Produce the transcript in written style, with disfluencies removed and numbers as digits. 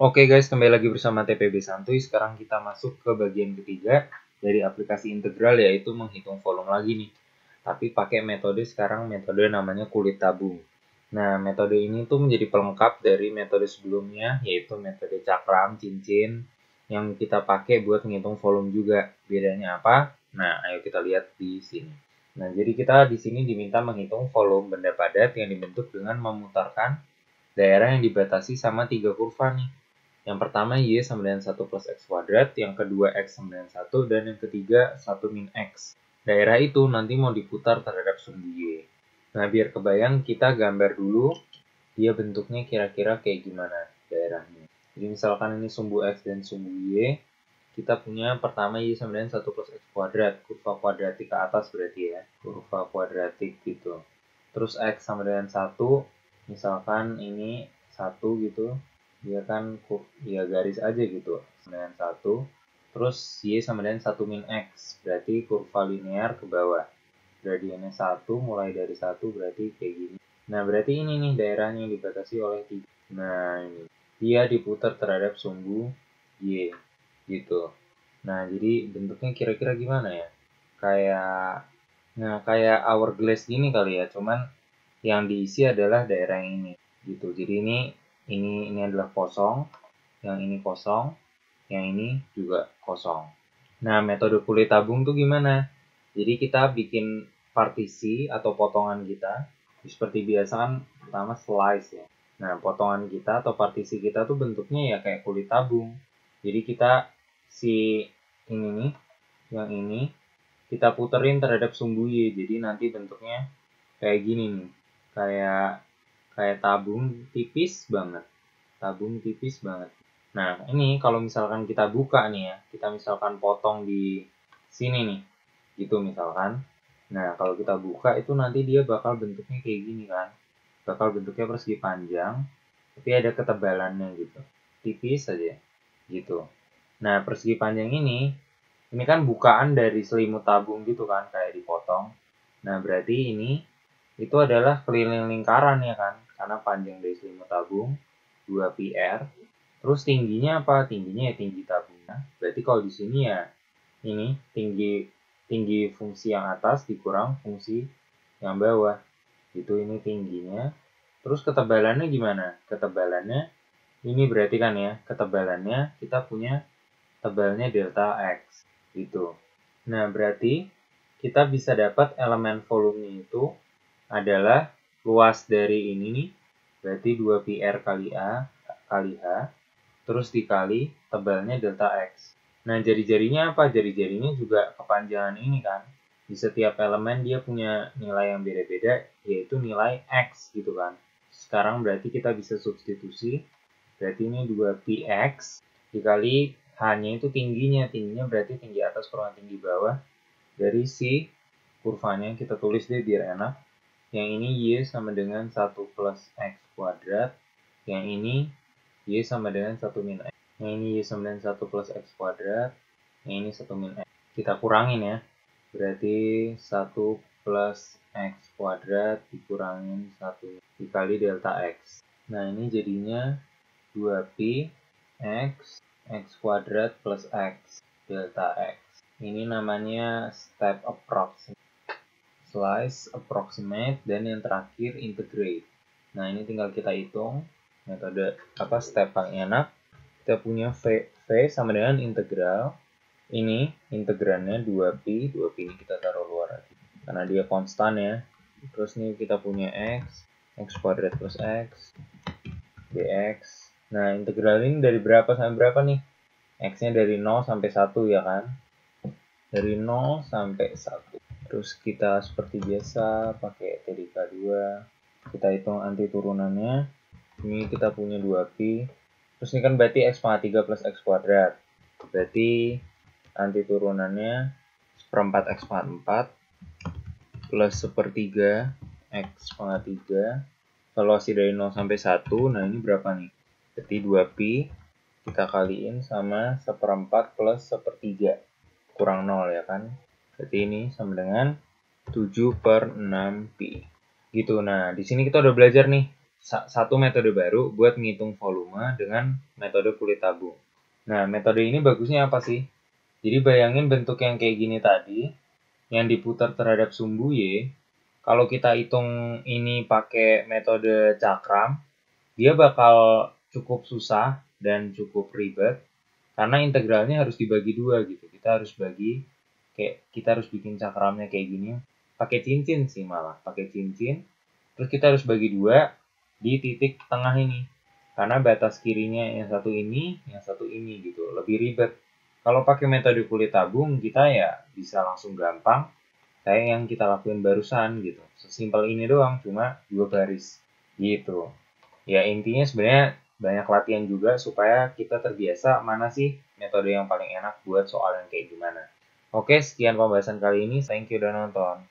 Oke guys, kembali lagi bersama TPB Santuy. Sekarang kita masuk ke bagian ketiga dari aplikasi integral, yaitu menghitung volume lagi nih. Tapi pakai metode metode namanya kulit tabung. Nah, metode ini tuh menjadi pelengkap dari metode sebelumnya, yaitu metode cakram, cincin, yang kita pakai buat menghitung volume juga. Bedanya apa? Nah, ayo kita lihat di sini. Nah, jadi kita di sini diminta menghitung volume benda padat yang dibentuk dengan memutarkan daerah yang dibatasi sama 3 kurva nih. Yang pertama Y sama dengan 1 plus X kuadrat, yang kedua X sama dengan 1, dan yang ketiga 1 min X. Daerah itu nanti mau diputar terhadap sumbu Y. Nah, biar kebayang, kita gambar dulu dia bentuknya kira-kira kayak gimana daerahnya. Jadi misalkan ini sumbu X dan sumbu Y, kita punya pertama Y sama dengan 1 plus X kuadrat, kurva kuadratik ke atas berarti ya, kurva kuadratik gitu. Terus X sama dengan 1, misalkan ini 1 gitu, dia kan ya garis aja gitu dengan 1. Terus Y sama dengan 1 min X, berarti kurva linear ke bawah. Gradiennya 1, mulai dari 1 berarti kayak gini. Nah, berarti ini nih daerahnya yang dibatasi oleh 3. Nah, ini. Dia diputar terhadap sumbu Y, gitu. Nah, jadi bentuknya kira-kira gimana ya? Kayak hourglass gini kali ya, cuman yang diisi adalah daerah yang ini, gitu. Jadi ini adalah kosong, yang ini kosong, yang ini juga kosong. Nah, metode kulit tabung tuh gimana? Jadi kita bikin partisi atau potongan kita, seperti biasa kan pertama slice ya. Nah, potongan kita atau partisi kita tuh bentuknya ya kayak kulit tabung. Jadi kita ini nih, yang ini kita puterin terhadap sumbu Y. Jadi nanti bentuknya kayak gini nih. Kayak tabung tipis banget. Tabung tipis banget. Nah, ini kalau misalkan kita buka nih ya, kita misalkan potong di sini nih, gitu misalkan. Nah, kalau kita buka itu nanti dia bakal bentuknya kayak gini kan. Bakal bentuknya persegi panjang, tapi ada ketebalannya gitu. Tipis aja, gitu. Nah, persegi panjang ini kan bukaan dari selimut tabung gitu kan, kayak dipotong. Nah, berarti ini itu adalah keliling lingkaran ya kan, karena panjang dari selimut tabung 2 PR. Terus tingginya apa? Tingginya ya tinggi tabungnya. Berarti kalau di sini ya ini tinggi fungsi yang atas dikurang fungsi yang bawah. Itu ini tingginya. Terus ketebalannya gimana? Ketebalannya ini berarti kan ya, ketebalannya kita punya tebalnya delta X gitu. Nah, berarti kita bisa dapat elemen volumenya itu adalah luas dari ini nih, berarti 2πr kali A kali H, terus dikali tebalnya delta X. Nah, jari-jarinya apa? Jari-jarinya juga kepanjangan ini kan. Di setiap elemen dia punya nilai yang beda-beda, yaitu nilai X gitu kan. Sekarang berarti kita bisa substitusi, berarti ini 2πx dikali H-nya itu tingginya berarti tinggi atas kurang tinggi bawah. Dari si kurvanya kita tulis deh biar enak. Yang ini Y sama dengan 1 plus X kuadrat. Yang ini Y sama dengan 1 min X. Yang ini Y sama dengan 1 plus X kuadrat. Yang ini 1 min X. Kita kurangin ya. Berarti 1 plus X kuadrat dikurangin 1 dikali delta X. Nah, ini jadinya 2π X kuadrat plus X delta X. Ini namanya step approximate. Slice, approximate, dan yang terakhir integrate. Nah, ini tinggal kita hitung metode step paling enak. Kita punya V sama dengan integral. Ini integrannya 2π ini kita taruh luar aja karena dia konstan ya. Terus nih kita punya X kuadrat plus X dx. Nah, integral ini dari berapa sampai berapa nih? X-nya dari 0 sampai 1 ya kan? Dari 0 sampai 1. Terus kita seperti biasa pakai TDK2. Kita hitung anti turunannya. Ini kita punya 2π. Terus ini kan berarti X pangkat 3 plus X kuadrat. Berarti anti turunannya 1/4 X pangkat 4 plus 1/3 X pangkat 3. Valuasi dari 0 sampai 1. Nah, ini berapa nih? Berarti 2π kita kaliin sama 1/4 plus 1/3 kurang 0 ya kan. Berarti ini sama dengan 7/6π. Gitu. Nah, di sini kita udah belajar nih satu metode baru buat ngitung volume dengan metode kulit tabung. Nah, metode ini bagusnya apa sih? Jadi bayangin bentuk yang kayak gini tadi, yang diputar terhadap sumbu Y. Kalau kita hitung ini pakai metode cakram, dia bakal cukup susah dan cukup ribet, karena integralnya harus dibagi dua gitu. Kita harus bikin cakramnya kayak gini, pakai cincin sih malah, pakai cincin. Terus kita harus bagi dua di titik tengah ini, karena batas kirinya yang satu ini, yang satu ini gitu, lebih ribet. Kalau pakai metode kulit tabung, kita ya bisa langsung gampang kayak yang kita lakuin barusan gitu. Sesimpel ini doang, cuma 2 baris gitu. Ya intinya sebenarnya banyak latihan juga supaya kita terbiasa mana sih metode yang paling enak buat soal yang kayak gimana. Oke, sekian pembahasan kali ini. Thank you udah nonton.